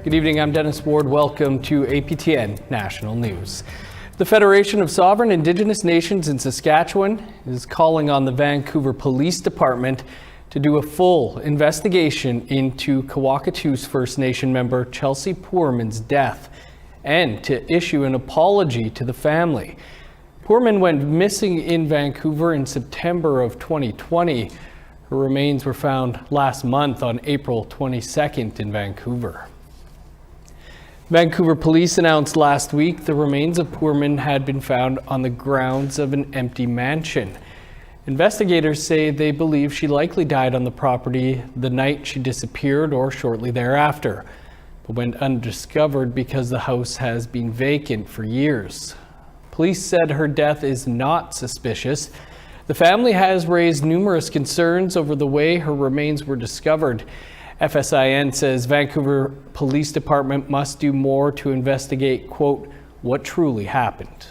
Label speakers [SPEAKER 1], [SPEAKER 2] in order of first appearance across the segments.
[SPEAKER 1] Good evening, I'm Dennis Ward. Welcome to APTN National News. The Federation of Sovereign Indigenous Nations in Saskatchewan is calling on the Vancouver Police Department to do a full investigation into Kawakatoose First Nation member Chelsea Poorman's death and to issue an apology to the family. Poorman went missing in Vancouver in September of 2020. Her remains were found last month on April 22nd in Vancouver. Vancouver police announced last week the remains of Poorman had been found on the grounds of an empty mansion. Investigators say they believe she likely died on the property the night she disappeared or shortly thereafter, but went undiscovered because the house has been vacant for years. Police said her death is not suspicious. The family has raised numerous concerns over the way her remains were discovered. FSIN says Vancouver Police Department must do more to investigate, quote, what truly happened.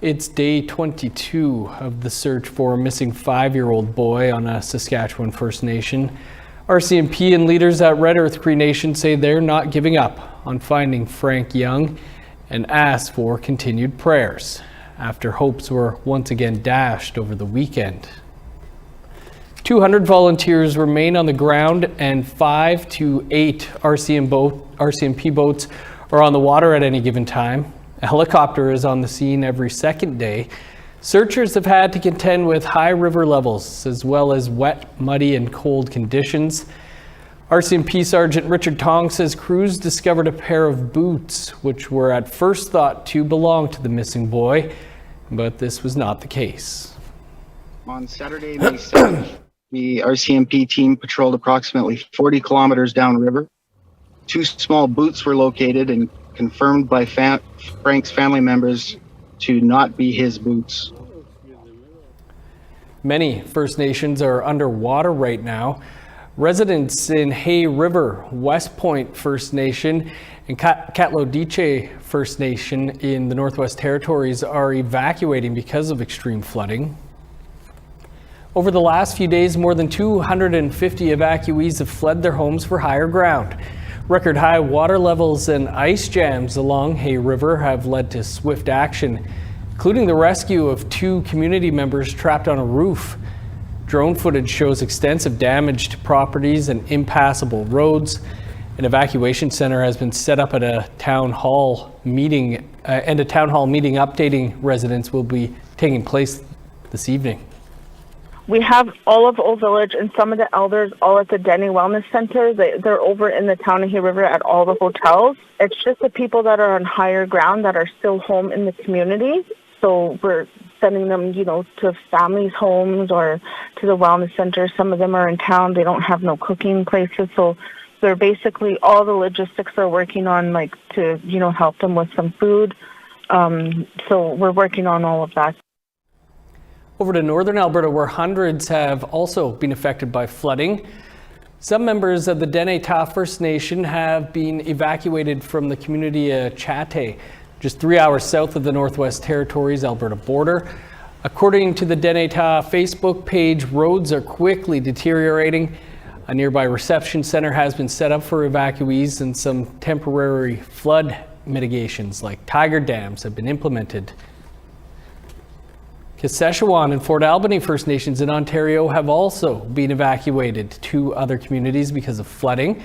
[SPEAKER 1] It's day 22 of the search for a missing 5-year-old boy on a Saskatchewan First Nation. RCMP and leaders at Red Earth Cree Nation say they're not giving up on finding Frank Young and ask for continued prayers after hopes were once again dashed over the weekend. 200 volunteers remain on the ground and 5 to 8 RCMP boats are on the water at any given time. A helicopter is on the scene every second day. Searchers have had to contend with high river levels as well as wet, muddy and cold conditions. RCMP Sergeant Richard Tong says crews discovered a pair of boots which were at first thought to belong to the missing boy, but this was not the case.
[SPEAKER 2] On Saturday, May 7th, the RCMP team patrolled approximately 40 kilometers downriver. 2 small boots were located and confirmed by Frank's family members to not be his boots.
[SPEAKER 1] Many First Nations are underwater right now. Residents in Hay River, West Point First Nation, and Katlodiche First Nation in the Northwest Territories are evacuating because of extreme flooding. Over the last few days, more than 250 evacuees have fled their homes for higher ground. Record high water levels and ice jams along Hay River have led to swift action, including the rescue of 2 community members trapped on a roof. Drone footage shows extensive damage to properties and impassable roads. An evacuation center has been set up at a town hall meeting, updating residents will be taking place this evening.
[SPEAKER 3] We have all of Old Village and some of the elders all at the Denny Wellness Center. They're over in the town of Hay River at all the hotels. It's just the people that are on higher ground that are still home in the community. So we're sending them, to families' homes or to the wellness center. Some of them are in town. They don't have no cooking places. So they're basically, all the logistics are working on, to, help them with some food. So we're working on all of that.
[SPEAKER 1] Over to northern Alberta, where hundreds have also been affected by flooding. Some members of the Dene Ta First Nation have been evacuated from the community of Chate, just 3 hours south of the Northwest Territories Alberta border. According to the Dene Ta Facebook page, roads are quickly deteriorating. A nearby reception center has been set up for evacuees and some temporary flood mitigations like tiger dams have been implemented. Saskatchewan and Fort Albany First Nations in Ontario have also been evacuated to other communities because of flooding.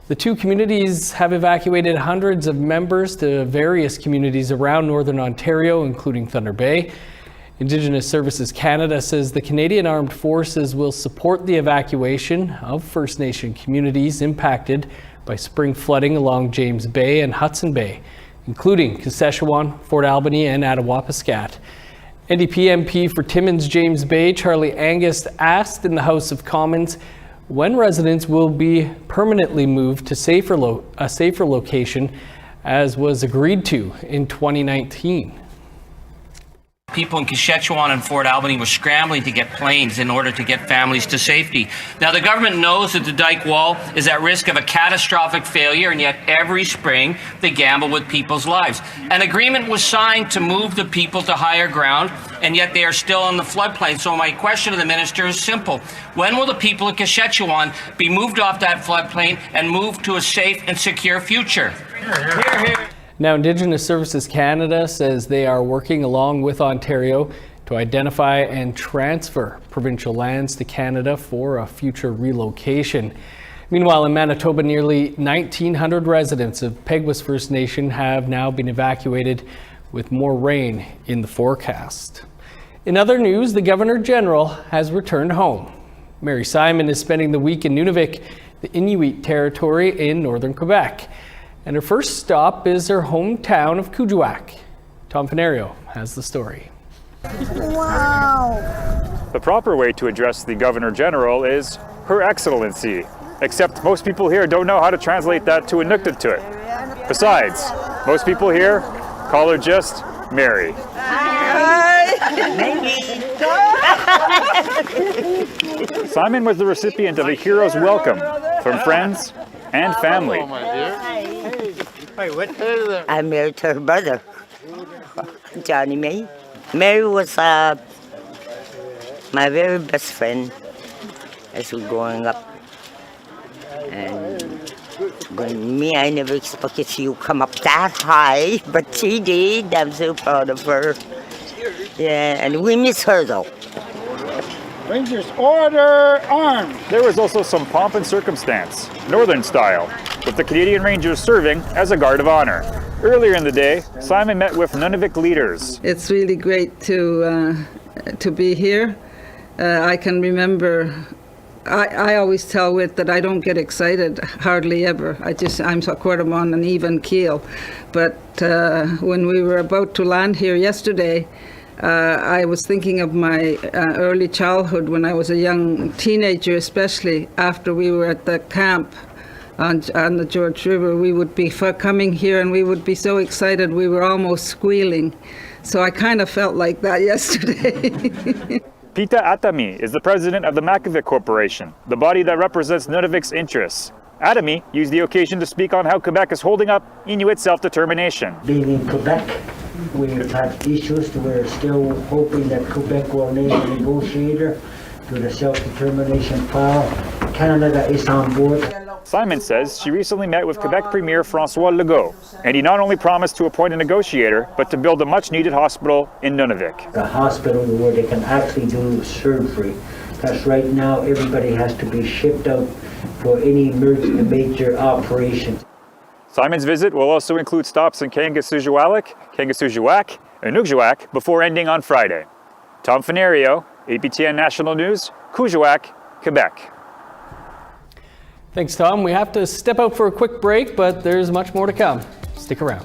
[SPEAKER 1] The 2 communities have evacuated hundreds of members to various communities around northern Ontario, including Thunder Bay. Indigenous Services Canada says the Canadian Armed Forces will support the evacuation of First Nation communities impacted by spring flooding along James Bay and Hudson Bay, including Saskatchewan, Fort Albany, and Attawapiskat. NDP MP for Timmins James Bay, Charlie Angus, asked in the House of Commons when residents will be permanently moved to a safer location, as was agreed to in 2019.
[SPEAKER 4] People in Saskatchewan and Fort Albany were scrambling to get planes in order to get families to safety. Now, the government knows that the dike wall is at risk of a catastrophic failure, and yet every spring they gamble with people's lives. An agreement was signed to move the people to higher ground, and yet they are still in the floodplain. So my question to the minister is simple. When will the people of Saskatchewan be moved off that floodplain and moved to a safe and secure future?
[SPEAKER 1] Now, Indigenous Services Canada says they are working along with Ontario to identify and transfer provincial lands to Canada for a future relocation. Meanwhile, in Manitoba, nearly 1,900 residents of Peguis First Nation have now been evacuated with more rain in the forecast. In other news, the Governor General has returned home. Mary Simon is spending the week in Nunavik, the Inuit territory in northern Quebec. And her first stop is her hometown of Kuujjuaq. Tom Fenario has the story.
[SPEAKER 5] Wow!
[SPEAKER 6] The proper way to address the Governor General is Her Excellency, except most people here don't know how to translate that to Inuktitut. Besides, most people here call her just Mary. Simon was the recipient of a hero's welcome from friends and family.
[SPEAKER 5] I'm married to her brother, Johnny May. Mary was my very best friend as we were growing up. And when me, I never expected she would come up that high, but she did. I'm so proud of her. Yeah, and we miss her though.
[SPEAKER 6] Rangers, order, arms! There was also some pomp and circumstance, northern style, with the Canadian Rangers serving as a guard of honor. Earlier in the day, Simon met with Nunavik leaders.
[SPEAKER 7] It's really great to be here. I can remember, I always tell Whit that I don't get excited hardly ever. I'm sort of on an even keel. But when we were about to land here yesterday, I was thinking of my early childhood when I was a young teenager, especially after we were at the camp on the George River. We would be coming here and we would be so excited we were almost squealing. So I kind of felt like that yesterday.
[SPEAKER 6] Pita Atami is the president of the Makivik Corporation, the body that represents Nunavik's interests. Atami used the occasion to speak on how Quebec is holding up Inuit self-determination.
[SPEAKER 8] Being in Quebec, we've had issues. We're still hoping that Quebec will name a negotiator to the self-determination file. Canada is on board.
[SPEAKER 6] Simon says she recently met with Quebec Premier François Legault, and he not only promised to appoint a negotiator, but to build a much-needed hospital in Nunavik.
[SPEAKER 8] A hospital where they can actually do surgery. Because right now everybody has to be shipped out for any major operation.
[SPEAKER 6] Simon's visit will also include stops in Kangassujuaq, and Nugjuaq before ending on Friday. Tom Fenario, APTN National News, Kuujjuaq, Quebec.
[SPEAKER 1] Thanks, Tom. We have to step out for a quick break, but there's much more to come. Stick around.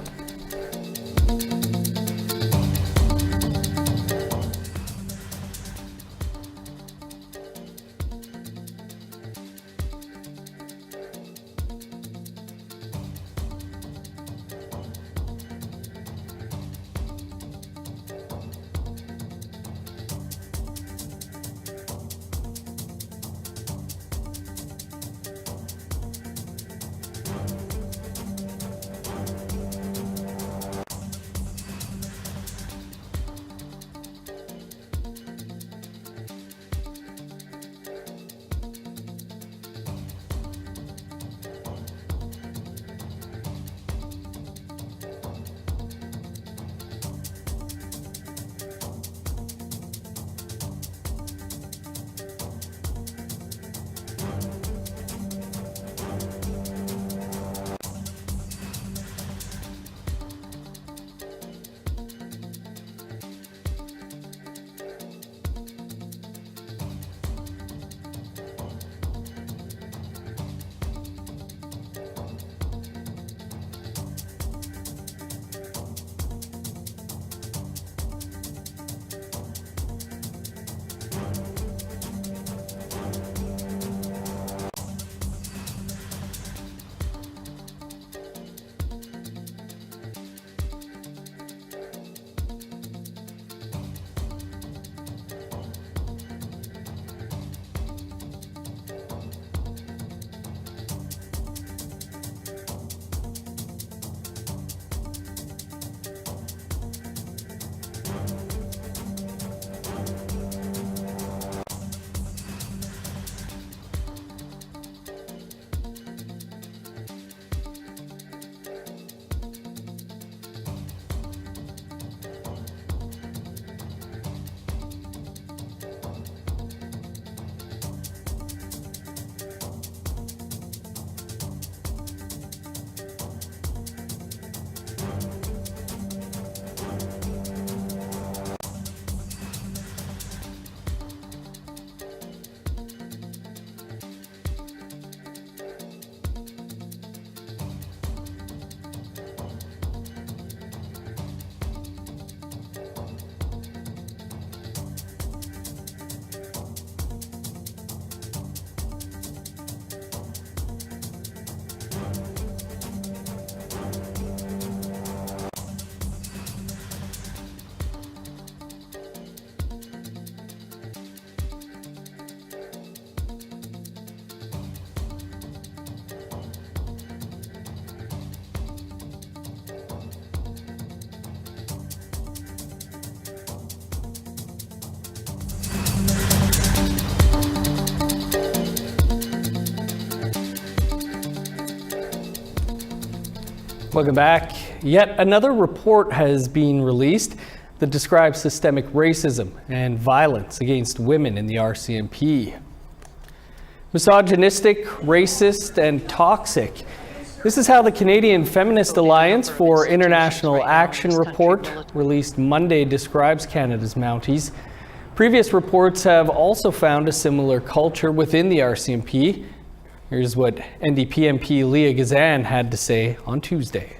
[SPEAKER 1] Welcome back. Yet another report has been released that describes systemic racism and violence against women in the RCMP. Misogynistic, racist, and toxic. This is how the Canadian Feminist Alliance for International Action report, released Monday, describes Canada's Mounties. Previous reports have also found a similar culture within the RCMP. Here's what NDP MP Leah Gazan had to say on Tuesday.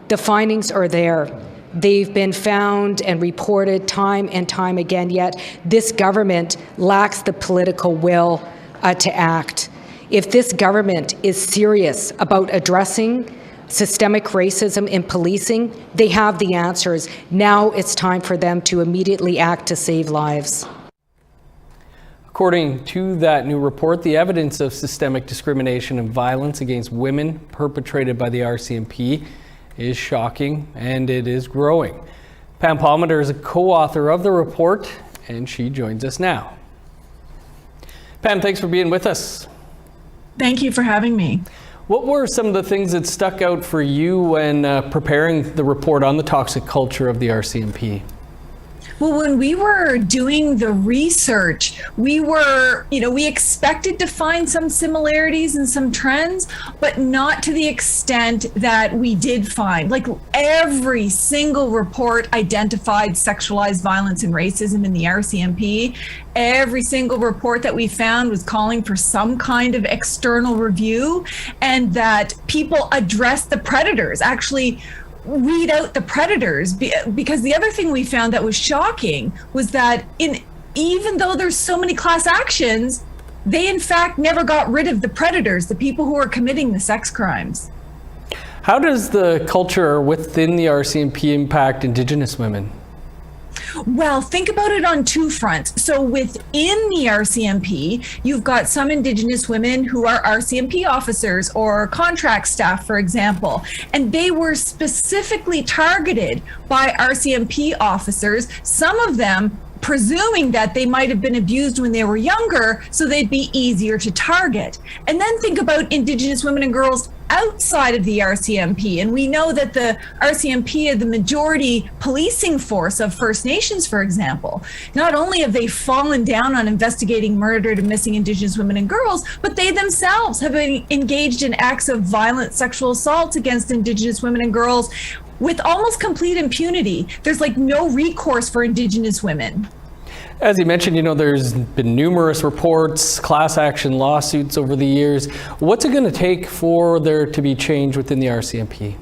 [SPEAKER 9] The findings are there. They've been found and reported time and time again, yet this government lacks the political will to act. If this government is serious about addressing systemic racism in policing, they have the answers. Now it's time for them to immediately act to save lives.
[SPEAKER 1] According to that new report, the evidence of systemic discrimination and violence against women perpetrated by the RCMP is shocking, and it is growing. Pam Palmater is a co-author of the report, and she joins us now. Pam, thanks for being with us.
[SPEAKER 10] Thank you for having me.
[SPEAKER 1] What were some of the things that stuck out for you when preparing the report on the toxic culture of the RCMP?
[SPEAKER 10] Well, when we were doing the research, we expected to find some similarities and some trends, but not to the extent that we did find. Like, every single report identified sexualized violence and racism in the RCMP. Every single report that we found was calling for some kind of external review, and that people address the predators, actually weed out the predators, because the other thing we found that was shocking was that even though there's so many class actions, they in fact never got rid of the predators, the people who are committing the sex crimes.
[SPEAKER 1] How does the culture within the RCMP impact Indigenous women?
[SPEAKER 10] Well, think about it on two fronts. So within the RCMP, you've got some Indigenous women who are RCMP officers or contract staff, for example, and they were specifically targeted by RCMP officers, some of them presuming that they might have been abused when they were younger, so they'd be easier to target. And then think about Indigenous women and girls outside of the RCMP. And we know that the RCMP is the majority policing force of First Nations, for example. Not only have they fallen down on investigating murdered and missing Indigenous women and girls, but they themselves have been engaged in acts of violent sexual assault against Indigenous women and girls with almost complete impunity. There's like no recourse for Indigenous women.
[SPEAKER 1] As you mentioned, there's been numerous reports, class action lawsuits over the years. What's it going to take for there to be change within the RCMP?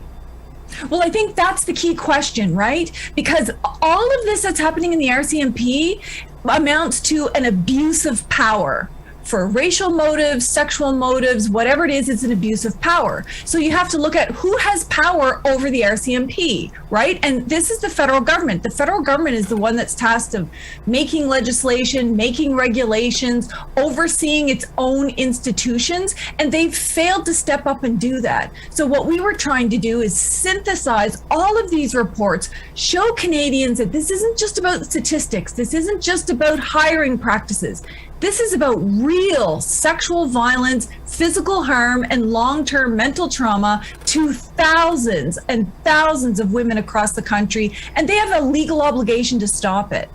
[SPEAKER 10] Well, I think that's the key question, right? Because all of this that's happening in the RCMP amounts to an abuse of power. For racial motives, sexual motives, whatever it is, it's an abuse of power. So you have to look at who has power over the RCMP, right? And this is the federal government. The federal government is the one that's tasked of making legislation, making regulations, overseeing its own institutions, and they've failed to step up and do that. So what we were trying to do is synthesize all of these reports, show Canadians that this isn't just about statistics, this isn't just about hiring practices. This is about real sexual violence, physical harm, and long-term mental trauma to thousands and thousands of women across the country, and they have a legal obligation to stop it.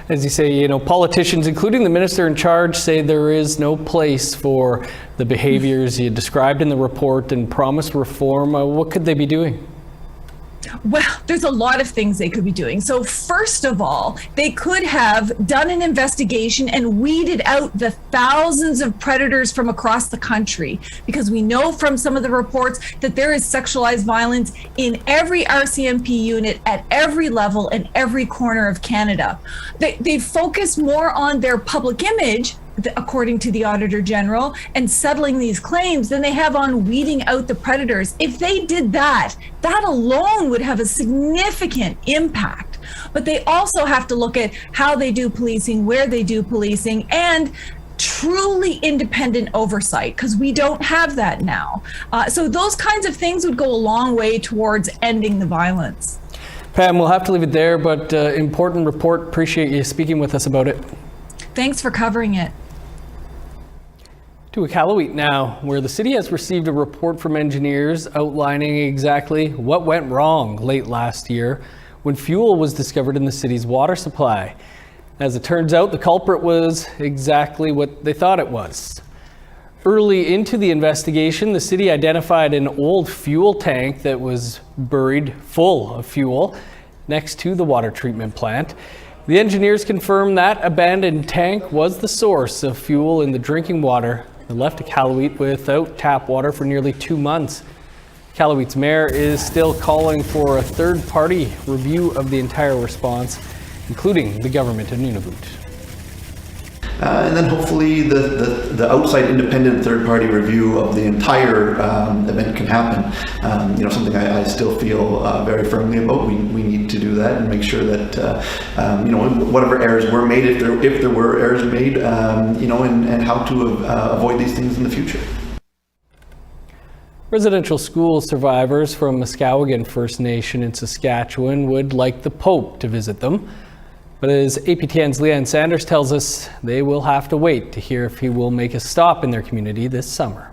[SPEAKER 1] As you say, politicians, including the minister in charge, say there is no place for the behaviors you described in the report and promised reform. What could they be doing?
[SPEAKER 10] Well, there's a lot of things they could be doing. So first of all, they could have done an investigation and weeded out the thousands of predators from across the country, because we know from some of the reports that there is sexualized violence in every RCMP unit at every level in every corner of Canada. They focus more on their public image, according to the Auditor General, and settling these claims than they have on weeding out the predators. If they did that, that alone would have a significant impact. But they also have to look at how they do policing, where they do policing, and truly independent oversight, because we don't have that now. So those kinds of things would go a long way towards ending the violence.
[SPEAKER 1] Pam, we'll have to leave it there, but important report. Appreciate you speaking with us about it.
[SPEAKER 10] Thanks for covering it.
[SPEAKER 1] To Iqaluit now, where the city has received a report from engineers outlining exactly what went wrong late last year when fuel was discovered in the city's water supply. As it turns out, the culprit was exactly what they thought it was. Early into the investigation, the city identified an old fuel tank that was buried full of fuel next to the water treatment plant. The engineers confirmed that abandoned tank was the source of fuel in the drinking water that left Iqaluit without tap water for nearly 2 months. Iqaluit's mayor is still calling for a third-party review of the entire response, including the government of Nunavik.
[SPEAKER 11] And then hopefully the outside independent third-party review of the entire event can happen. Something I still feel very firmly about. We need to do that and make sure that whatever errors were made, if there were errors made, and how to avoid these things in the future.
[SPEAKER 1] Residential school survivors from Muscowin First Nation in Saskatchewan would like the Pope to visit them. But as APTN's Leanne Sanders tells us, they will have to wait to hear if he will make a stop in their community this summer.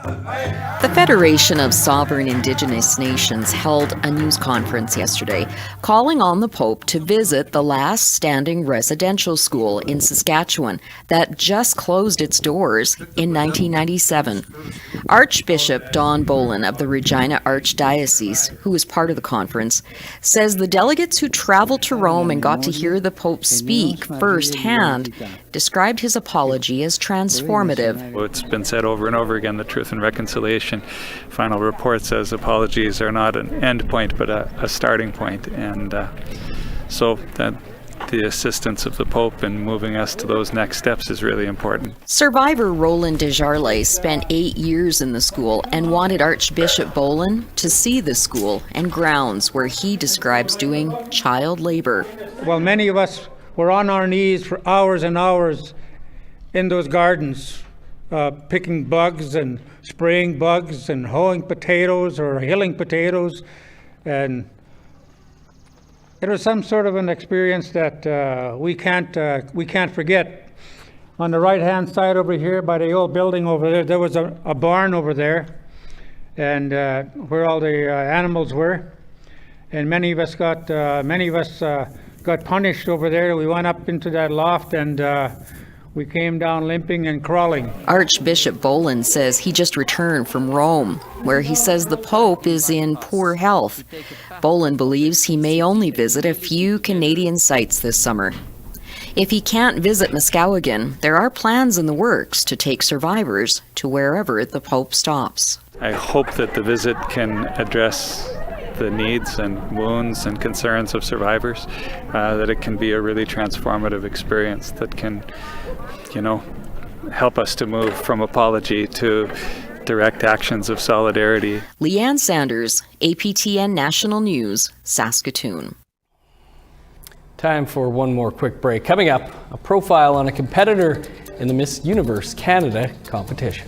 [SPEAKER 12] The Federation of Sovereign Indigenous Nations held a news conference yesterday calling on the Pope to visit the last standing residential school in Saskatchewan that just closed its doors in 1997. Archbishop Don Bolin of the Regina Archdiocese, who was part of the conference, says the delegates who traveled to Rome and got to hear the Pope speak firsthand described his apology as transformative.
[SPEAKER 13] It's been said over and over again, the Truth and Reconciliation final report says apologies are not an end point but a starting point, and so that the assistance of the Pope in moving us to those next steps is really important.
[SPEAKER 12] Survivor Roland Desjardins spent 8 years in the school and wanted Archbishop Bolin to see the school and grounds where he describes doing child labor.
[SPEAKER 14] Well, many of us were on our knees for hours and hours in those gardens, picking bugs and spraying bugs and hoeing potatoes or hilling potatoes, and it was some sort of an experience that we can't forget. On the right-hand side over here, by the old building over there, there was a barn over there, and where all the animals were, and many of us got punished over there. We went up into that loft and we came down limping and crawling.
[SPEAKER 12] Archbishop Bolin says he just returned from Rome, where he says the Pope is in poor health. Bolin believes he may only visit a few Canadian sites this summer. If he can't visit Muscowin, there are plans in the works to take survivors to wherever the Pope stops.
[SPEAKER 13] I hope that the visit can address the needs and wounds and concerns of survivors, that it can be a really transformative experience that can, help us to move from apology to direct actions of solidarity.
[SPEAKER 12] Leanne Sanders, APTN National News, Saskatoon.
[SPEAKER 1] Time for one more quick break. Coming up, a profile on a competitor in the Miss Universe Canada competition.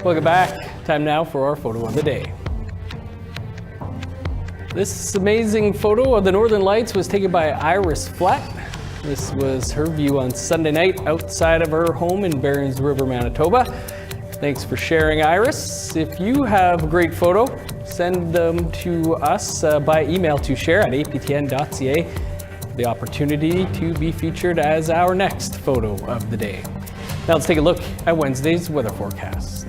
[SPEAKER 1] Welcome back. Time now for our photo of the day. This amazing photo of the Northern Lights was taken by Iris Flatt. This was her view on Sunday night outside of her home in Barons River, Manitoba. Thanks for sharing, Iris. If you have a great photo, send them to us by email to share@aptn.ca. The opportunity to be featured as our next photo of the day. Now let's take a look at Wednesday's weather forecast.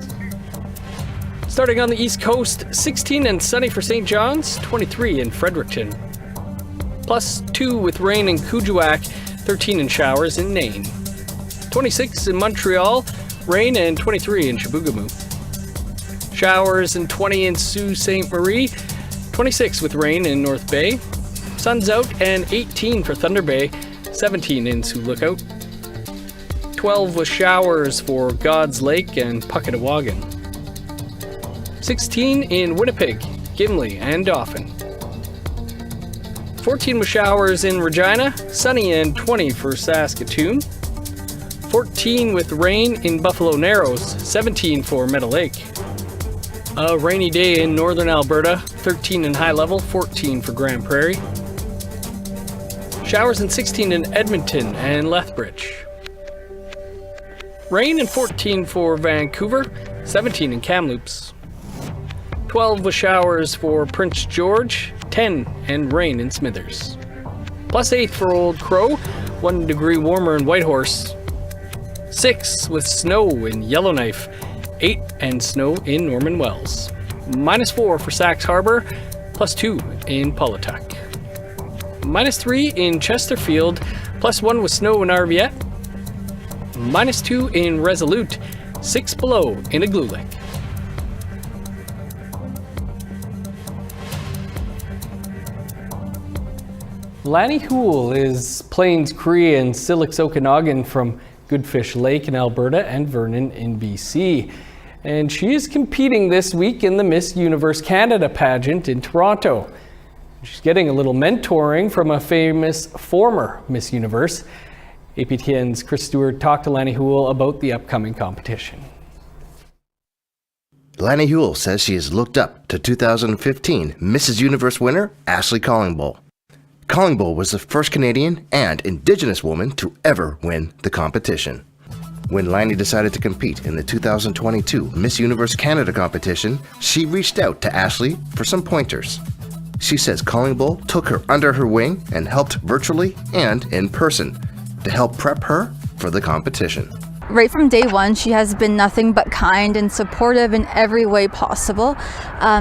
[SPEAKER 1] Starting on the East Coast, 16 and sunny for St. John's, 23 in Fredericton. +2 with rain in Kuujjuaq, 13 in showers in Nain. 26 in Montreal, rain, and 23 in Chibougamau. Showers and 20 in Sault Ste. Marie, 26 with rain in North Bay. Sun's out and 18 for Thunder Bay, 17 in Sioux Lookout. 12 with showers for God's Lake and Puckatawagan. 16 in Winnipeg, Gimli, and Dauphin. 14 with showers in Regina, sunny, and 20 for Saskatoon. 14 with rain in Buffalo Narrows, 17 for Meadow Lake. A rainy day in northern Alberta, 13 in High Level, 14 for Grand Prairie. Showers and 16 in Edmonton and Lethbridge. Rain and 14 for Vancouver, 17 in Kamloops. 12 with showers for Prince George, 10 and rain in Smithers. +8 for Old Crow, 1 degree warmer in Whitehorse. 6 with snow in Yellowknife, 8 and snow in Norman Wells. -4 for Sax Harbor, +2 in Paulatuck. -3 in Chesterfield, +1 with snow in Arviat. -2 in Resolute, 6 below in Iqaluit. Lanny Houle is Plains Cree and Silix Okanagan from Goodfish Lake in Alberta and Vernon in BC. And she is competing this week in the Miss Universe Canada pageant in Toronto. She's getting a little mentoring from a famous former Miss Universe. APTN's Chris Stewart talked to Lanny Houle about the upcoming competition.
[SPEAKER 15] Lanny Houle says she has looked up to 2015 Mrs. Universe winner Ashley Collingbull. Collingbull was the first Canadian and Indigenous woman to ever win the competition. When Lanny decided to compete in the 2022 Miss Universe Canada competition, she reached out to Ashley for some pointers. She says Collingbull took her under her wing and helped virtually and in person to help prep her for the competition.
[SPEAKER 16] Right from day one, she has been nothing but kind and supportive in every way possible.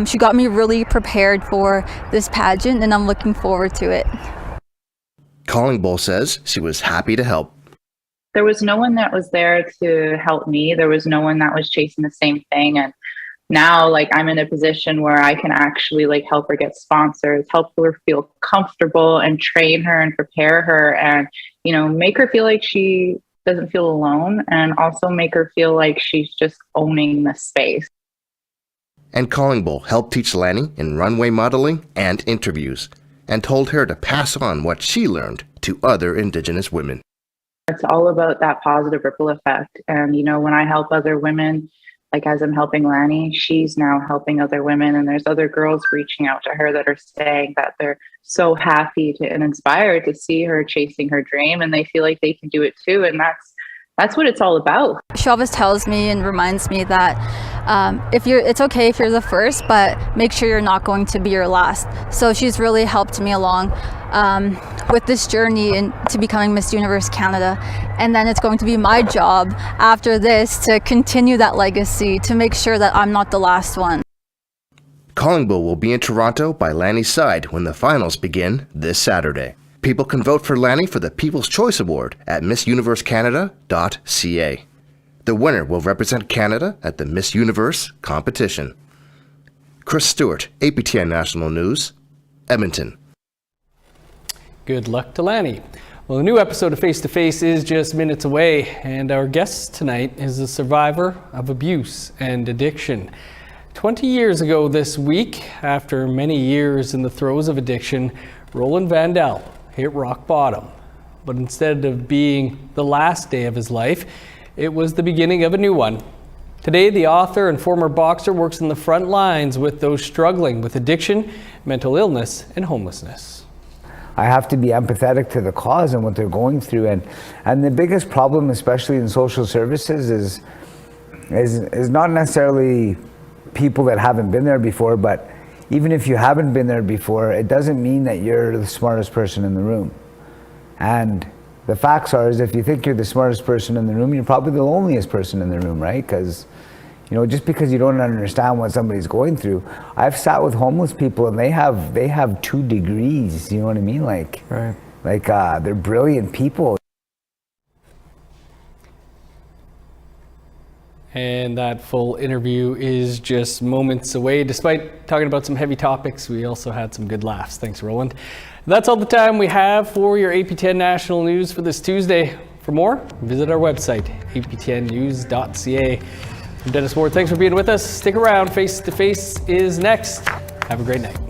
[SPEAKER 16] She got me really prepared for this pageant, and I'm looking forward to it.
[SPEAKER 15] Collingbull says she was happy to help.
[SPEAKER 17] There was no one that was there to help me. There was no one that was chasing the same thing. And now, I'm in a position where I can actually, help her get sponsors, help her feel comfortable, and train her and prepare her, and, make her feel like she doesn't feel alone, and also make her feel like she's just owning the space.
[SPEAKER 15] And Collingbull helped teach Lanny in runway modeling and interviews, and told her to pass on what she learned to other Indigenous women.
[SPEAKER 17] It's all about that positive ripple effect. And, when I help other women, as I'm helping Lanny, she's now helping other women. And there's other girls reaching out to her that are saying that they're so happy and inspired to see her chasing her dream, and they feel like they can do it too. And that's what it's all about.
[SPEAKER 16] She always tells me and reminds me that it's okay if you're the first, but make sure you're not going to be your last. So she's really helped me along with this journey into becoming Miss Universe Canada. And then it's going to be my job after this to continue that legacy, to make sure that I'm not the last one.
[SPEAKER 15] Collingbull will be in Toronto by Lanny's side when the finals begin this Saturday. People can vote for Lanny for the People's Choice Award at MissUniverseCanada.ca. The winner will represent Canada at the Miss Universe competition. Chris Stewart, APTN National News, Edmonton.
[SPEAKER 1] Good luck to Lanny. Well, a new episode of Face to Face is just minutes away, and our guest tonight is a survivor of abuse and addiction. 20 years ago this week, after many years in the throes of addiction, Roland Vandell hit rock bottom. But instead of being the last day of his life, it was the beginning of a new one. Today, the author and former boxer works in the front lines with those struggling with addiction, mental illness, and homelessness.
[SPEAKER 18] I have to be empathetic to the cause and what they're going through, and the biggest problem, especially in social services, is not necessarily people that haven't been there before, but even if you haven't been there before, it doesn't mean that you're the smartest person in the room. And the facts are, is if you think you're the smartest person in the room, you're probably the loneliest person in the room, right? Because, you know, just because you don't understand what somebody's going through. I've sat with homeless people and they have 2 degrees, you know what I mean? Like,
[SPEAKER 1] right.
[SPEAKER 18] Like they're brilliant people.
[SPEAKER 1] And that full interview is just moments away. Despite talking about some heavy topics, we also had some good laughs. Thanks, Roland. That's all the time we have for your APTN National News for this Tuesday. For more, visit our website, aptnnews.ca. I'm Dennis Ward. Thanks for being with us. Stick around. Face to Face is next. Have a great night.